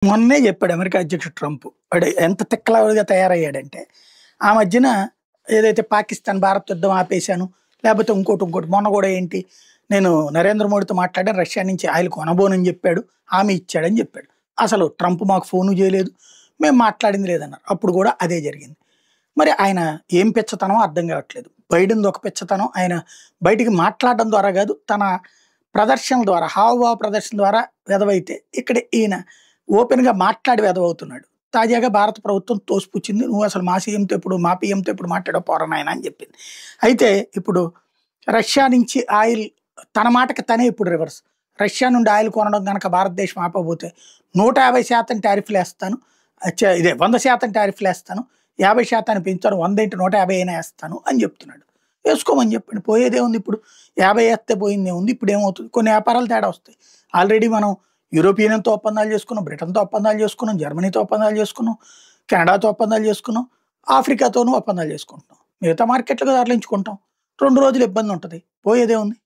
మొన్నే చెప్పాడు అమెరికా అధ్యక్షుడు ట్రంప్. వాడు ఎంత తిక్కలవాడిగా తయారయ్యాడంటే, ఆ మధ్యన ఏదైతే పాకిస్తాన్, భారత్ యుద్ధం ఆపేశాను, లేపోతే ఇంకోటి మొన్న గూడా ఏంటి, నేను నరేంద్ర మోడీతో మాట్లాడాను, రష్యా నుంచి ఆయిల్ కొనబోనని చెప్పాడు, హామీ ఇచ్చాడని చెప్పాడు. అసలు ట్రంప్ మాకు ఫోను చేయలేదు, మేము మాట్లాడింది లేదన్నారు. అప్పుడు కూడా అదే జరిగింది. మరి ఆయన ఏం పిచ్చతనమో అర్థం కావట్లేదు. బైడెన్‌ది ఒక పిచ్చతనం. ఆయన బయటికి మాట్లాడడం ద్వారా కాదు, తన ప్రదర్శనల ద్వారా, హావభావ ప్రదర్శన ద్వారా వెదవైతే, ఇక్కడ ఈయన ఓపెన్‌గా మాట్లాడి వెదవవుతున్నాడు. తాజాగా భారత ప్రభుత్వం తోసిపుచ్చింది. "నువ్వు అసలు మా సీఎంతో ఎప్పుడు, మా పీఎంతో ఎప్పుడు మాట్లాడావు పోరా నాయనా" అని చెప్పింది. అయితే ఇప్పుడు రష్యా నుంచి ఆయిల్, తన మాటకి తనే ఇప్పుడు రివర్స్. రష్యా నుండి ఆయిల్ కొనడం గనక భారతదేశం ఆపబోతే 150% టారిఫ్‌లేస్తాను. ఇదే 100% టారిఫ్‌లేస్తాను. 50% పెంచుతాను. 100 ఏంటి 150 అయినా ఏస్తాను అని చెప్తున్నాడు. ఏసుకోమని చెప్పండి. పోయేదేముంది ఇప్పుడు? 50 ఏస్తే పోయిందేముంది? ఇప్పుడేమవుతుంది? కొన్ని వ్యాపారాలు తేడా వస్తాయి. ఆల్రెడీ మనం యూరోపియన్ యూనియన్‌తో ఒప్పందాలు చేసుకున్నాం, బ్రిటన్‌తో ఒప్పందాలు చేసుకున్నాం, జర్మనీతో ఒప్పందాలు చేసుకున్నాం, కెనడాతో ఒప్పందాలు చేసుకున్నాం, ఆఫ్రికాతోనూ ఒప్పందాలు చేసుకుంటున్నాం. మిగతా మార్కెట్లకు తరలించుకుంటాం. 2 రోజులు ఇబ్బందుంటది. పోయేదేముంది?